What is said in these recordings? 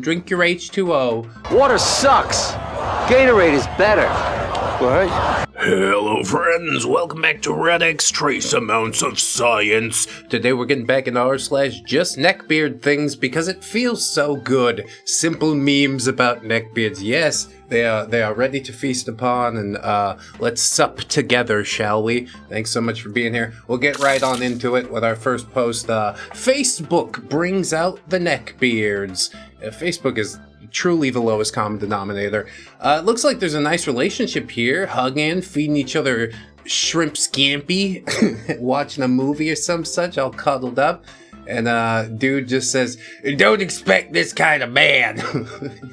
drink your H2O. Water sucks. Gatorade is better. What? Hello friends, welcome back to ReddX Trace Amounts of Science. Today we're getting back in r/JustNeckbeardThings because it feels so good. Simple memes about neckbeards. Yes, they are ready to feast upon, and let's sup together, shall we? Thanks so much for being here. We'll get right on into it with our first post. Facebook brings out the neckbeards. Facebook is truly the lowest common denominator. It looks like there's a nice relationship here, hugging, feeding each other shrimp scampi, watching a movie or some such, all cuddled up. And dude just says, "Don't expect this kind of man."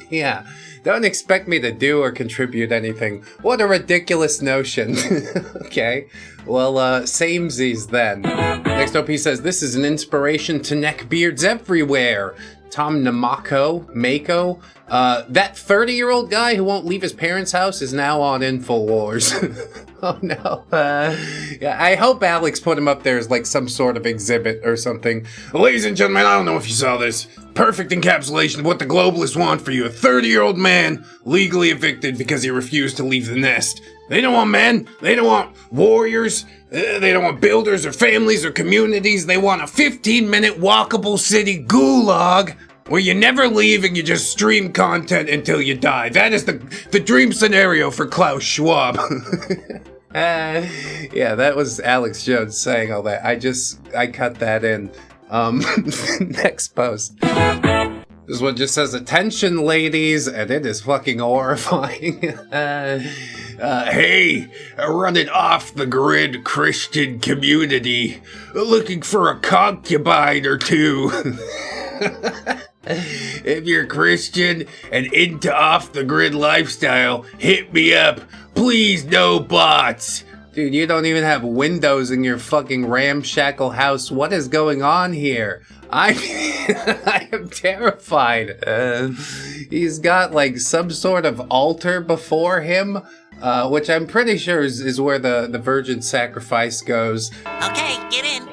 Yeah, don't expect me to do or contribute anything. What a ridiculous notion. Okay, well, samesies then. Next up he says, "This is an inspiration to neckbeards everywhere." Tom Mako, that 30-year-old guy who won't leave his parents' house is now on InfoWars. Oh no. Yeah, I hope Alex put him up there as like some sort of exhibit or something. Ladies and gentlemen, I don't know if you saw this. Perfect encapsulation of what the globalists want for you. A 30-year-old man legally evicted because he refused to leave the nest. They don't want men. They don't want warriors. They don't want builders or families or communities. They want a 15-minute walkable city gulag where you never leave and you just stream content until you die. That is the dream scenario for Klaus Schwab. Yeah, that was Alex Jones saying all that. I cut that in. Next post. This one just says, "Attention, ladies," and it is fucking horrifying. Hey, running off the grid Christian community, looking for a concubine or two. If you're Christian and into off the grid lifestyle, hit me up. Please, no bots. Dude, you don't even have windows in your fucking ramshackle house. What is going on here? I am terrified. He's got like some sort of altar before him, which I'm pretty sure is where the virgin sacrifice goes. Okay, get in.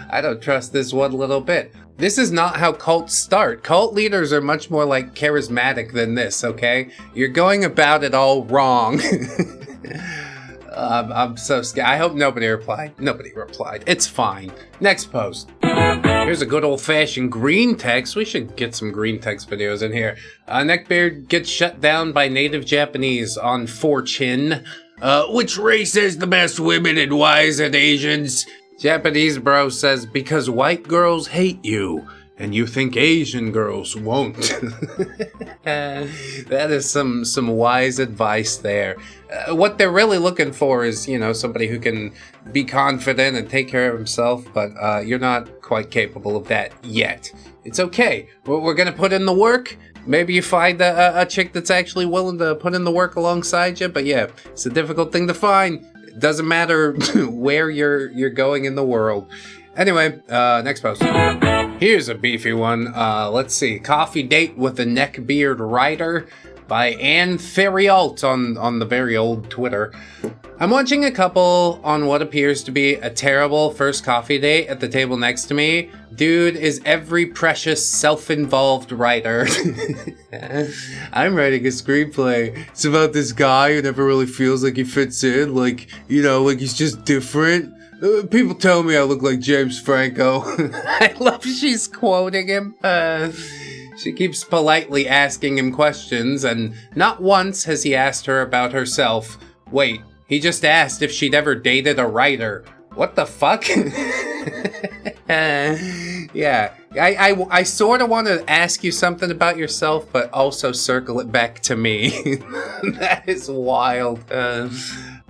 I don't trust this one little bit. This is not how cults start. Cult leaders are much more like charismatic than this, okay? You're going about it all wrong. I'm so scared. I hope nobody replied. Nobody replied. It's fine. Next post. Here's a good old-fashioned green text. We should get some green text videos in here. Neckbeard gets shut down by native Japanese on 4chan. Which race has the best women and why is it Asians? Japanese bro says, "Because white girls hate you. And you think Asian girls won't." That is some wise advice there. What they're really looking for is, you know, somebody who can be confident and take care of himself, but you're not quite capable of that yet. It's okay. We're gonna put in the work. Maybe you find a chick that's actually willing to put in the work alongside you, but yeah, it's a difficult thing to find. It doesn't matter where you're going in the world. Anyway, next post. Here's a beefy one. Let's see. Coffee Date with a Neckbeard Writer by Ann Theriault on the very old Twitter. I'm watching a couple on what appears to be a terrible first coffee date at the table next to me. Dude is every precious self-involved writer. I'm writing a screenplay. It's about this guy who never really feels like he fits in. Like, you know, like he's just different. People tell me I look like James Franco. I love she's quoting him. She keeps politely asking him questions, and not once has he asked her about herself. Wait, he just asked if she'd ever dated a writer. What the fuck? Yeah, I sort of want to ask you something about yourself, but also circle it back to me. That is wild.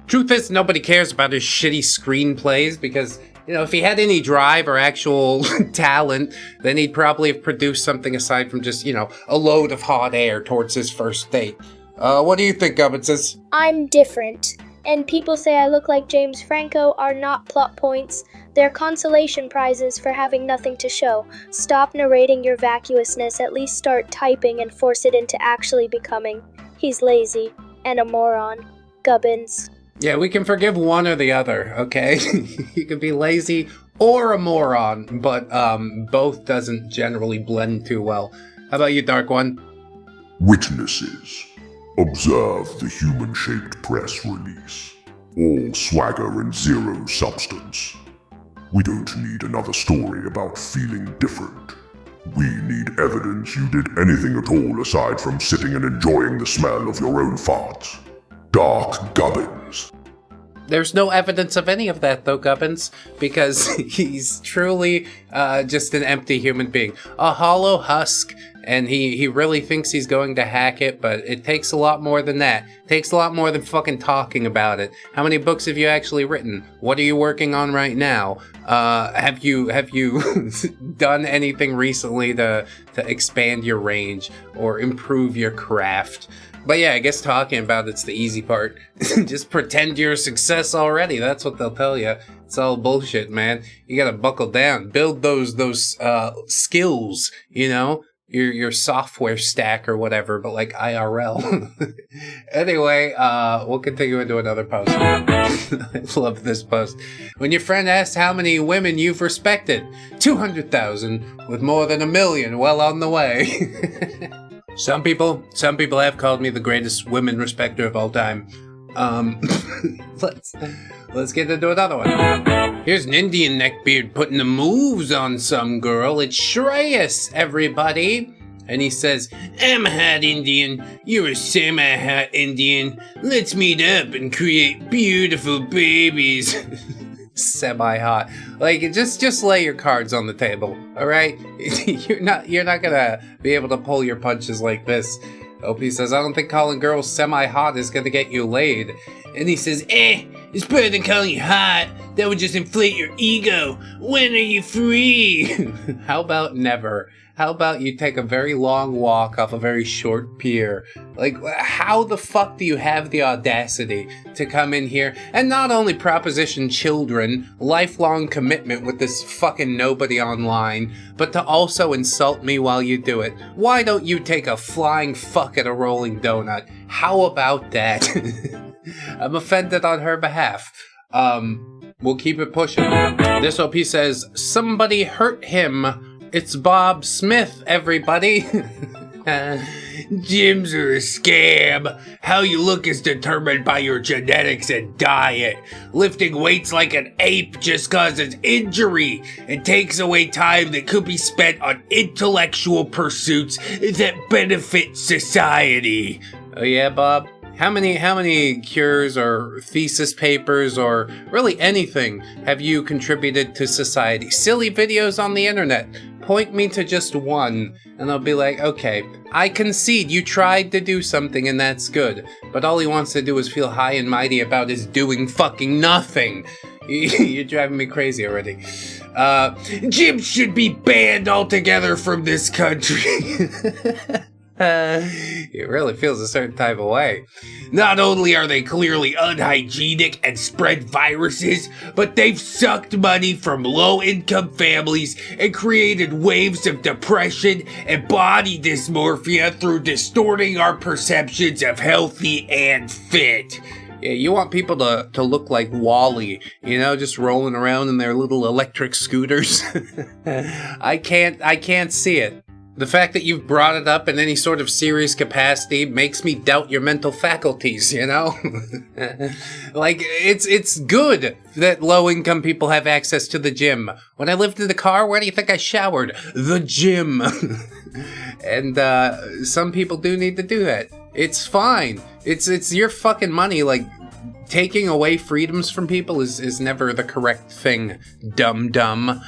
Truth is, nobody cares about his shitty screenplays because, you know, if he had any drive or actual talent, then he'd probably have produced something aside from just, you know, a load of hot air towards his first date. What do you think, Gubbinses? I'm different, and people say I look like James Franco are not plot points. They're consolation prizes for having nothing to show. Stop narrating your vacuousness, at least start typing and force it into actually becoming. He's lazy, and a moron. Gubbins. Yeah, we can forgive one or the other, okay? You can be lazy or a moron, but both doesn't generally blend too well. How about you, Dark One? Witnesses, observe the human-shaped press release. All swagger and zero substance. We don't need another story about feeling different. We need evidence you did anything at all aside from sitting and enjoying the smell of your own farts. Dark Gubbins. There's no evidence of any of that, though, Gubbins, because he's truly just an empty human being. A hollow husk, and he really thinks he's going to hack it, but it takes a lot more than that. It takes a lot more than fucking talking about it. How many books have you actually written? What are you working on right now? Have you done anything recently to expand your range or improve your craft? But yeah, I guess talking about it's the easy part. Just pretend you're a success already. That's what they'll tell you. It's all bullshit, man. You gotta buckle down. Build those skills, you know? Your software stack or whatever, but like IRL. Anyway, we'll continue into another post. I love this post. When your friend asks how many women you've respected, 200,000, with more than 1 million well on the way. Some people have called me the greatest women respecter of all time. Let's get into another one. Here's an Indian neckbeard putting the moves on some girl. It's Shreyas, everybody. And he says, I'm a hot Indian, you're a semi-hot Indian. Let's meet up and create beautiful babies. Semi-hot. Like, just lay your cards on the table, alright? You're not gonna be able to pull your punches like this. Opie says, I don't think calling girls semi-hot is gonna get you laid. And he says, it's better than calling you hot. That would just inflate your ego. When are you free? How about never? How about you take a very long walk off a very short pier? Like, how the fuck do you have the audacity to come in here and not only proposition children, lifelong commitment with this fucking nobody online, but to also insult me while you do it? Why don't you take a flying fuck at a rolling donut? How about that? I'm offended on her behalf. We'll keep it pushing. This OP says, somebody hurt him. It's Bob Smith, everybody. Gyms are a scam. How you look is determined by your genetics and diet. Lifting weights like an ape just causes injury and takes away time that could be spent on intellectual pursuits that benefit society. Oh yeah, Bob? How many cures or thesis papers or really anything have you contributed to society? Silly videos on the internet. Point me to just one, and I'll be like, okay, I concede you tried to do something and that's good, but all he wants to do is feel high and mighty about is doing fucking nothing. You're driving me crazy already. Gyms should be banned altogether from this country. It really feels a certain type of way. Not only are they clearly unhygienic and spread viruses, but they've sucked money from low-income families and created waves of depression and body dysmorphia through distorting our perceptions of healthy and fit. Yeah, you want people to look like Wall-E, you know, just rolling around in their little electric scooters. I can't see it. The fact that you've brought it up in any sort of serious capacity makes me doubt your mental faculties, you know? Like, it's good that low-income people have access to the gym. When I lived in the car, where do you think I showered? The gym. And, some people do need to do that. It's fine. It's your fucking money, like, taking away freedoms from people is never the correct thing, dum-dum.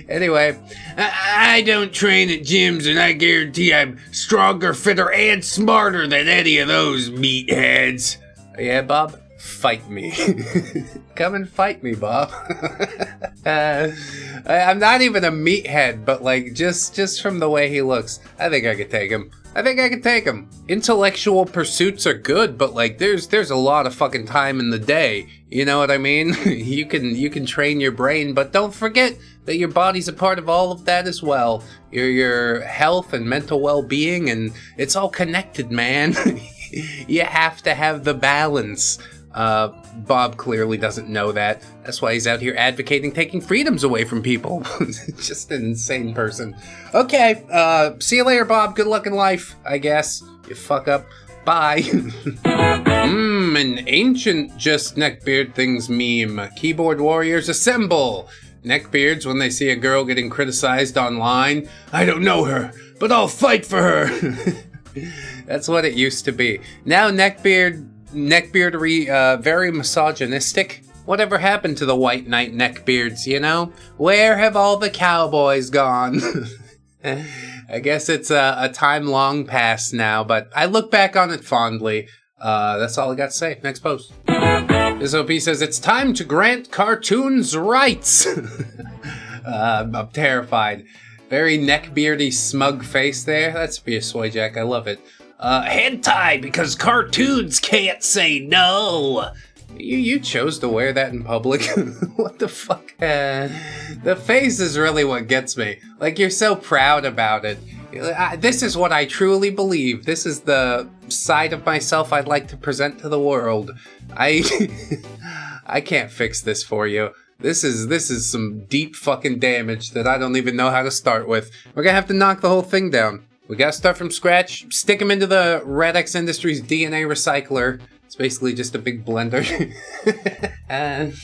Anyway, I don't train at gyms, and I guarantee I'm stronger, fitter, and smarter than any of those meatheads. Yeah, Bob? Fight me. Come and fight me, Bob. I'm not even a meathead, but like, just from the way he looks, I think I could take him. Intellectual pursuits are good, but like, there's a lot of fucking time in the day. You know what I mean? You can train your brain, but don't forget that your body's a part of all of that as well. Your health and mental well-being, and it's all connected, man. You have to have the balance. Bob clearly doesn't know that. That's why he's out here advocating taking freedoms away from people. Just an insane person. Okay, see you later, Bob. Good luck in life, I guess. You fuck up. Bye. An ancient Just Neckbeard Things meme. Keyboard warriors assemble. Neckbeards, when they see a girl getting criticized online, I don't know her, but I'll fight for her. That's what it used to be. Now Neckbeardery, very misogynistic. Whatever happened to the white knight Neckbeards, you know? Where have all the cowboys gone? I guess it's a time long past now, but I look back on it fondly. That's all I got to say. Next post. This OP says, it's time to grant cartoons rights. I'm terrified. Very neckbeardy smug face there. That's be a soy jack. I love it. Hentai because cartoons can't say no. You chose to wear that in public? What the fuck? The face is really what gets me. Like, you're so proud about it. This is what I truly believe. This is the side of myself I'd like to present to the world. I can't fix this for you. This is some deep fucking damage that I don't even know how to start with. We're gonna have to knock the whole thing down. We gotta start from scratch, stick them into the ReddX Industries DNA recycler. It's basically just a big blender. And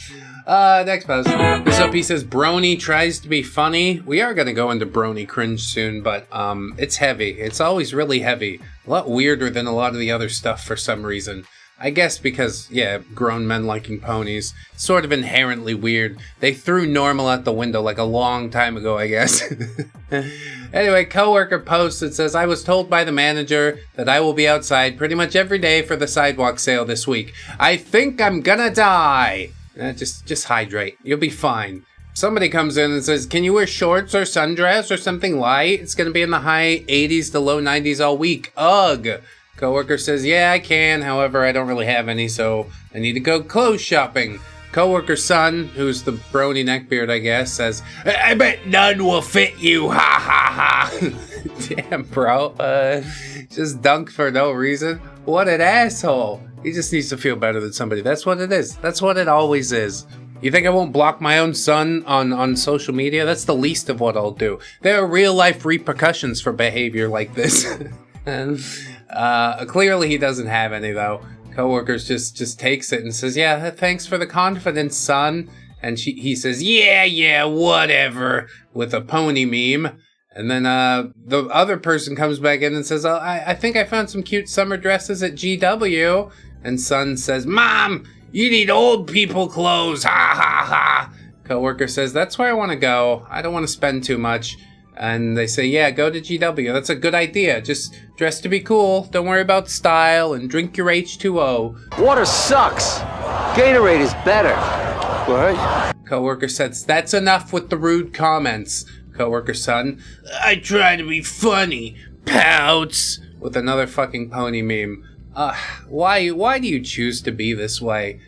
next post. This OP says, Brony tries to be funny. We are gonna go into Brony cringe soon, but it's heavy. It's always really heavy. A lot weirder than a lot of the other stuff for some reason. I guess because, yeah, grown men liking ponies. Sort of inherently weird. They threw normal out the window like a long time ago, I guess. Anyway, coworker posts, it says, I was told by the manager that I will be outside pretty much every day for the sidewalk sale this week. I think I'm gonna die. Just hydrate. You'll be fine. Somebody comes in and says, can you wear shorts or sundress or something light? It's gonna be in the high 80s to low 90s all week. Ugh. Coworker says, yeah, I can. However, I don't really have any, so I need to go clothes shopping. Coworker's son, who's the Brony Neckbeard, I guess, says, I bet none will fit you. Ha ha ha. Damn, bro. Just dunk for no reason. What an asshole. He just needs to feel better than somebody. That's what it is. That's what it always is. You think I won't block my own son on social media? That's the least of what I'll do. There are real life repercussions for behavior like this. And clearly he doesn't have any, though. Coworkers just takes it and says, yeah, thanks for the confidence, son. And he says, yeah, whatever, with a pony meme. And then the other person comes back in and says, oh, I think I found some cute summer dresses at GW. And son says, Mom, you need old people clothes, ha ha ha. Coworker says, that's where I want to go. I don't want to spend too much. And they say, yeah, go to GW. That's a good idea. Just dress to be cool. Don't worry about style and drink your H2O. Water sucks. Gatorade is better. What? Coworker says, that's enough with the rude comments. Coworker son, I try to be funny. Pouts. With another fucking pony meme. Why do you choose to be this way?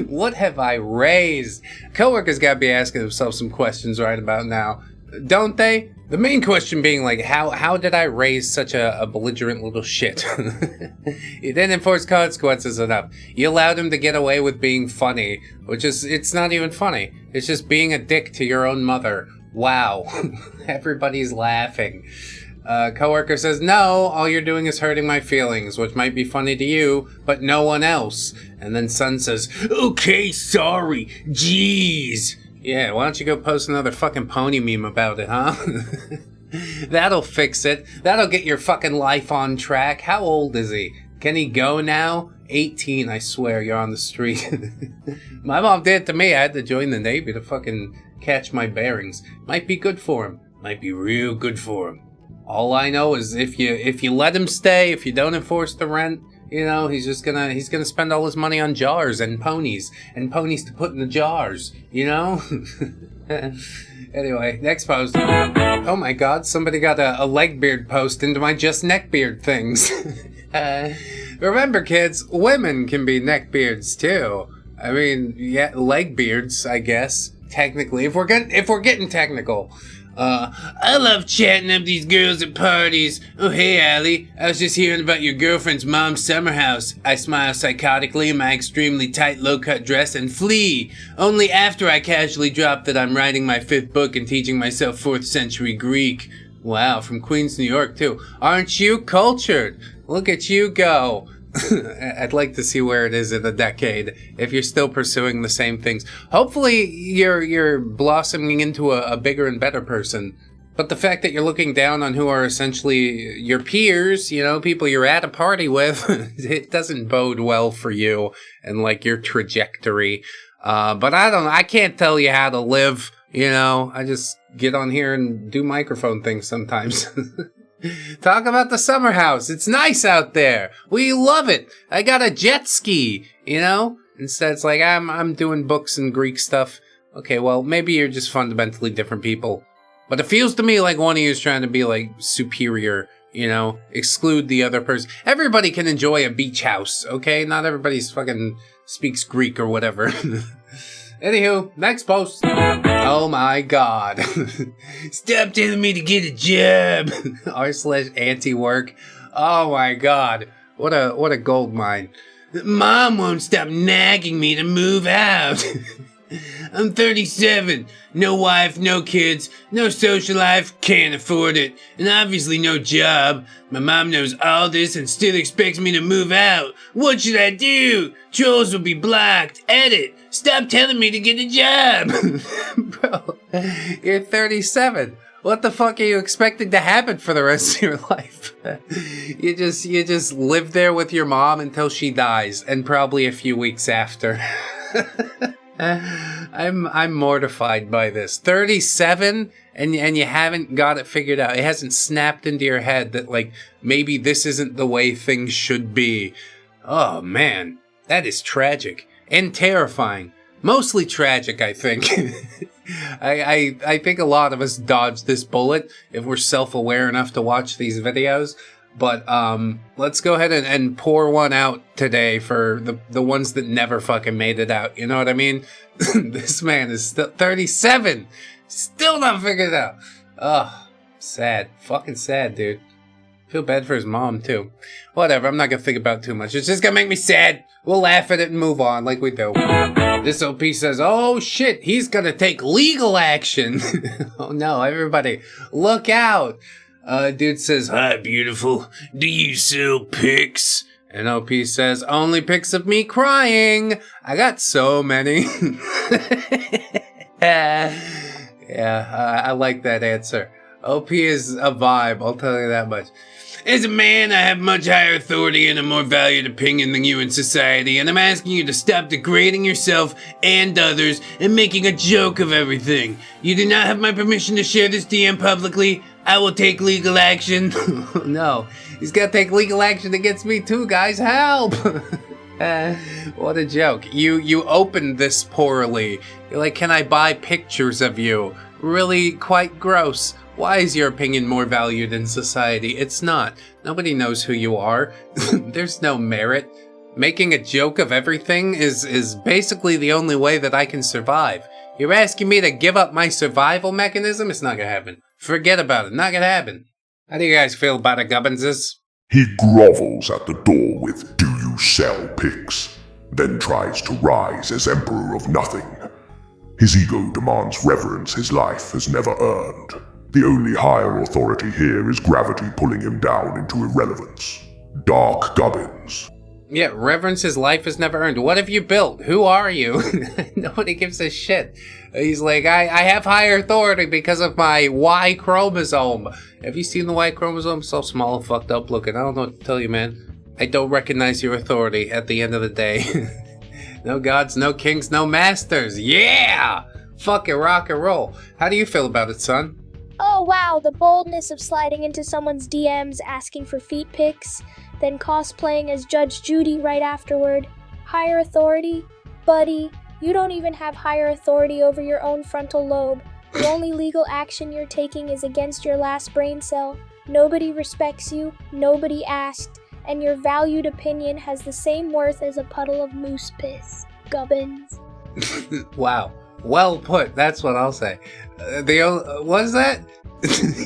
What have I raised? Coworkers gotta be asking themselves some questions right about now. Don't they? The main question being, like, how did I raise such a belligerent little shit? You didn't enforce consequences enough. You allowed him to get away with being funny, which is, it's not even funny. It's just being a dick to your own mother. Wow. Everybody's laughing. Coworker says, no, all you're doing is hurting my feelings, which might be funny to you, but no one else. And then son says, okay, sorry, jeez. Yeah, why don't you go post another fucking pony meme about it, huh? That'll fix it. That'll get your fucking life on track. How old is he? Can he go now? 18, I swear, you're on the street. My mom did it to me. I had to join the Navy to fucking catch my bearings. Might be good for him. Might be real good for him. All I know is if you let him stay, if you don't enforce the rent, you know, he's gonna spend all his money on jars and ponies to put in the jars, you know? Anyway, next post. Oh my god, somebody got a Legbeard post into my JustNeckbeardThings. Remember kids, women can be neckbeards too. I mean, yeah, Legbeards, I guess, technically, if we're getting technical. I love chatting up these girls at parties. Oh, hey, Allie. I was just hearing about your girlfriend's mom's summer house. I smile psychotically in my extremely tight low-cut dress and flee. Only after I casually drop that I'm writing my 5th book and teaching myself 4th century Greek. Wow, from Queens, New York, too. Aren't you cultured? Look at you go. I'd like to see where it is in a decade, if you're still pursuing the same things. Hopefully, you're blossoming into a bigger and better person. But the fact that you're looking down on who are essentially your peers, you know, people you're at a party with, it doesn't bode well for you and, like, your trajectory. But I can't tell you how to live, you know. I just get on here and do microphone things sometimes. Talk about the summer house. It's nice out there. We love it. I got a jet ski, you know? Instead, it's like, I'm doing books and Greek stuff. Okay, well, maybe you're just fundamentally different people. But it feels to me like one of you is trying to be, like, superior, you know? Exclude the other person. Everybody can enjoy a beach house, okay? Not everybody's fucking speaks Greek or whatever. Anywho, next post. Oh my god. Stop telling me to get a job. r/anti-work. Oh my god. What a gold mine. Mom won't stop nagging me to move out. I'm 37. No wife, no kids, no social life, can't afford it, and obviously no job. My mom knows all this and still expects me to move out. What should I do? Trolls will be blocked. Edit. Stop telling me to get a job. Bro, you're 37. What the fuck are you expecting to happen for the rest of your life? You just live there with your mom until she dies, and probably a few weeks after. I'm mortified by this. 37 and you haven't got it figured out. It hasn't snapped into your head that, like, maybe this isn't the way things should be. Oh man, that is tragic and terrifying. Mostly tragic, I think. I think a lot of us dodge this bullet if we're self-aware enough to watch these videos. But let's go ahead and pour one out today for the ones that never fucking made it out. You know what I mean? This man is still 37. Still not figured it out. Ugh. Sad. Fucking sad, dude. Feel bad for his mom, too. Whatever, I'm not gonna think about it too much. It's just gonna make me sad. We'll laugh at it and move on like we do. This OP says, oh shit, he's gonna take legal action. Oh no, everybody, look out. Dude says, hi, beautiful. Do you sell pics? And OP says, only pics of me crying. I got so many. Yeah, I like that answer. OP is a vibe, I'll tell you that much. As a man, I have much higher authority and a more valued opinion than you in society, and I'm asking you to stop degrading yourself and others and making a joke of everything. You do not have my permission to share this DM publicly. I will take legal action. No, he's gotta take legal action against me too, guys. Help! What a joke. You opened this poorly. You're like, can I buy pictures of you? Really quite gross. Why is your opinion more valued in society? It's not. Nobody knows who you are. There's no merit. Making a joke of everything is basically the only way that I can survive. You're asking me to give up my survival mechanism? It's not gonna happen. Forget about it. Not gonna happen. How do you guys feel about it, Gubbinses? He grovels at the door with, do you sell pics? Then tries to rise as Emperor of Nothing. His ego demands reverence his life has never earned. The only higher authority here is gravity pulling him down into irrelevance. Dark Gubbins. Yeah, reverence his life has never earned. What have you built? Who are you? Nobody gives a shit. He's like, I have higher authority because of my Y chromosome. Have you seen the Y chromosome? So small and fucked up looking. I don't know what to tell you, man. I don't recognize your authority at the end of the day. No gods, no kings, no masters. Yeah! Fucking rock and roll. How do you feel about it, son? Oh wow, the boldness of sliding into someone's DMs asking for feet pics, then cosplaying as Judge Judy right afterward. Higher authority? Buddy, you don't even have higher authority over your own frontal lobe. The only legal action you're taking is against your last brain cell. Nobody respects you, nobody asked, and your valued opinion has the same worth as a puddle of moose piss. Gubbins. Wow. Well put, that's what I'll say. What is that?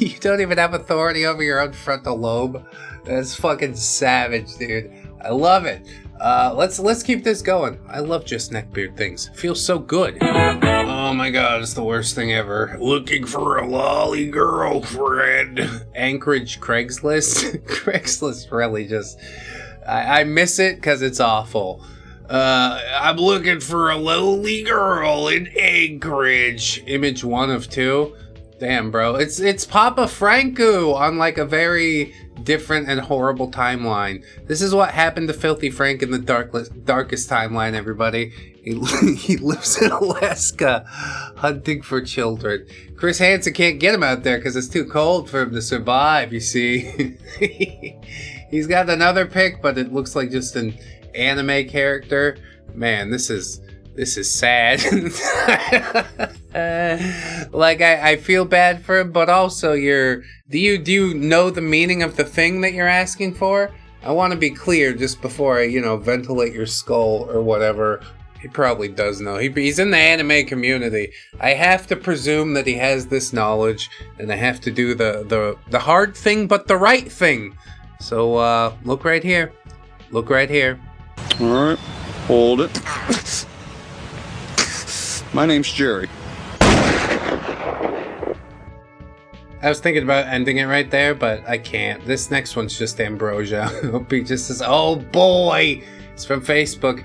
You don't even have authority over your own frontal lobe? That's fucking savage, dude. I love it. Let's keep this going. I love Just Neckbeard Things. Feels so good. Oh my god, it's the worst thing ever. Looking for a lolly girlfriend. Anchorage Craigslist? Craigslist really just... I miss it because it's awful. I'm looking for a lowly girl in Anchorage. Image 1 of 2. Damn, bro. It's Papa Franco on like a very different and horrible timeline. This is what happened to Filthy Frank in the darkest timeline, everybody. He lives in Alaska hunting for children. Chris Hansen can't get him out there because it's too cold for him to survive, you see. He's got another pic, but it looks like just an anime character. Man, this is sad. Like I feel bad for him, but also do you know the meaning of the thing that you're asking for? I want to be clear just before I, ventilate your skull or whatever. He probably does know. He's in the anime community. I have to presume that he has this knowledge, and I have to do the hard thing, but the right thing. So look right here. Look right here. All right, hold it. My name's Jerry. I was thinking about ending it right there, but I can't. This next one's just ambrosia. Hope he just says, oh boy! It's from Facebook.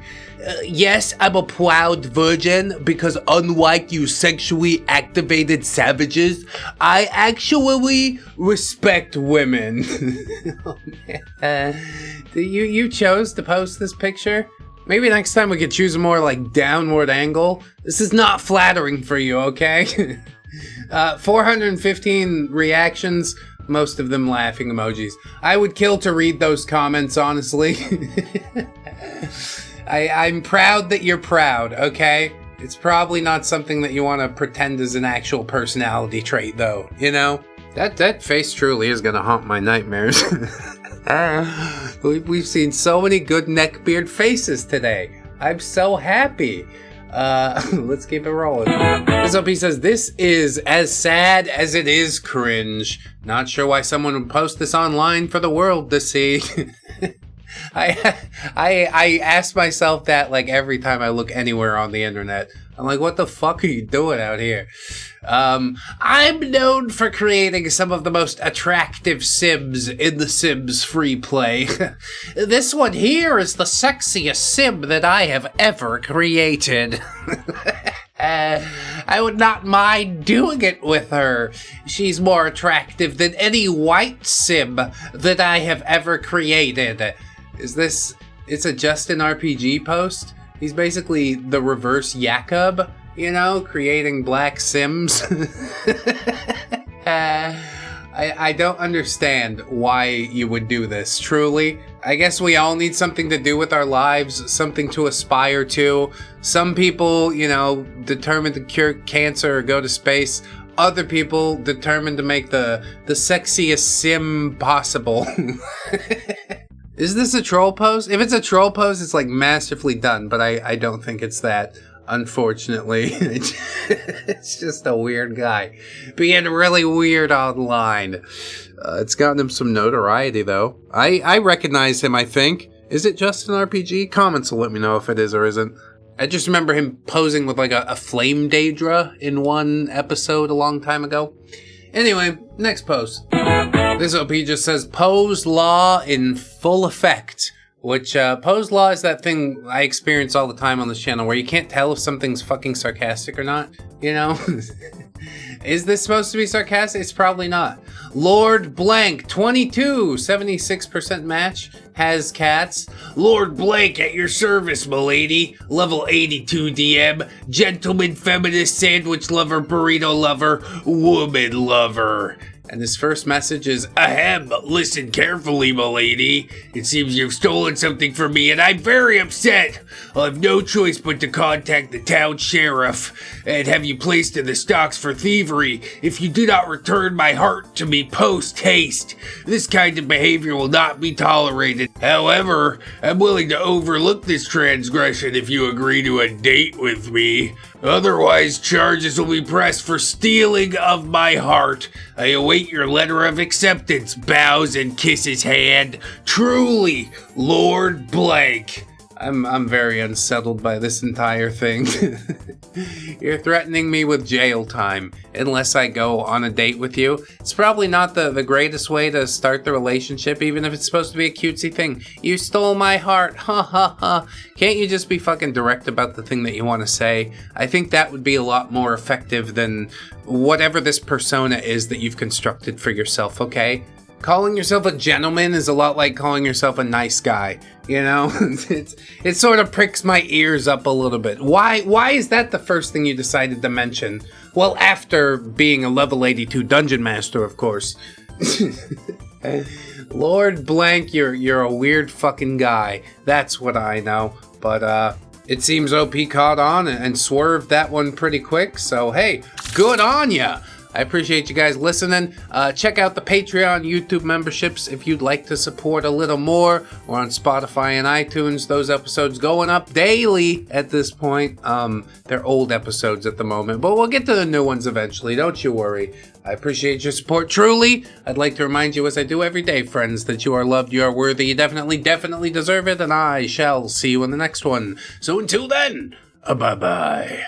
Yes, I'm a proud virgin because unlike you sexually activated savages, I actually respect women. Oh, man. You chose to post this picture? Maybe next time we could choose a more like downward angle. This is not flattering for you, okay? 415 reactions, most of them laughing emojis. I would kill to read those comments, honestly. I'm proud that you're proud, okay? It's probably not something that you want to pretend is an actual personality trait, though, That face truly is gonna haunt my nightmares. We've seen so many good neckbeard faces today. I'm so happy. Let's keep it rolling. This OP says, this is as sad as it is cringe. Not sure why someone would post this online for the world to see. I ask myself that like every time I look anywhere on the internet. I'm like, what the fuck are you doing out here? I'm known for creating some of the most attractive Sims in the Sims free play. This one here is the sexiest Sim that I have ever created. I would not mind doing it with her. She's more attractive than any white Sim that I have ever created. It's a Justin RPG post? He's basically the reverse Jakob, creating black Sims. I don't understand why you would do this, truly. I guess we all need something to do with our lives, something to aspire to. Some people, determined to cure cancer or go to space. Other people determined to make the sexiest Sim possible. Is this a troll post? If it's a troll post, it's like masterfully done, but I don't think it's that, unfortunately. It's just a weird guy being really weird online. It's gotten him some notoriety, though. I recognize him, I think. Is it just an RPG? Comments will let me know if it is or isn't. I just remember him posing with like a flame Daedra in one episode a long time ago. Anyway, next post. This OP just says, Poe's Law in full effect. Which, Poe's Law is that thing I experience all the time on this channel where you can't tell if something's fucking sarcastic or not, Is this supposed to be sarcastic? It's probably not. Lord Blank, 22, 76% match, has cats. Lord Blank at your service, milady. Level 82 DM, gentleman, feminist, sandwich lover, burrito lover, woman lover. And his first message is, Ahem, listen carefully, milady. It seems you've stolen something from me, and I'm very upset. I'll have no choice but to contact the town sheriff and have you placed in the stocks for thievery if you do not return my heart to me post-haste. This kind of behavior will not be tolerated. However, I'm willing to overlook this transgression if you agree to a date with me. Otherwise, charges will be pressed for stealing of my heart. I await your letter of acceptance. Bows and kisses hand. Truly, Lord Blank. I'm very unsettled by this entire thing. You're threatening me with jail time unless I go on a date with you. It's probably not the greatest way to start the relationship, even if it's supposed to be a cutesy thing. You stole my heart, ha ha ha. Can't you just be fucking direct about the thing that you want to say? I think that would be a lot more effective than whatever this persona is that you've constructed for yourself, okay? Calling yourself a gentleman is a lot like calling yourself a nice guy, you know? It sort of pricks my ears up a little bit. Why is that the first thing you decided to mention? Well, after being a level 82 dungeon master, of course. Lord Blank, you're a weird fucking guy. That's what I know. But it seems OP caught on and swerved that one pretty quick. So hey, good on ya. I appreciate you guys listening. Check out the Patreon, YouTube memberships if you'd like to support a little more. We're on Spotify and iTunes. Those episodes going up daily at this point. They're old episodes at the moment, but we'll get to the new ones eventually. Don't you worry. I appreciate your support truly. I'd like to remind you, as I do every day, friends, that you are loved, you are worthy, you definitely deserve it, and I shall see you in the next one. So until then, bye-bye.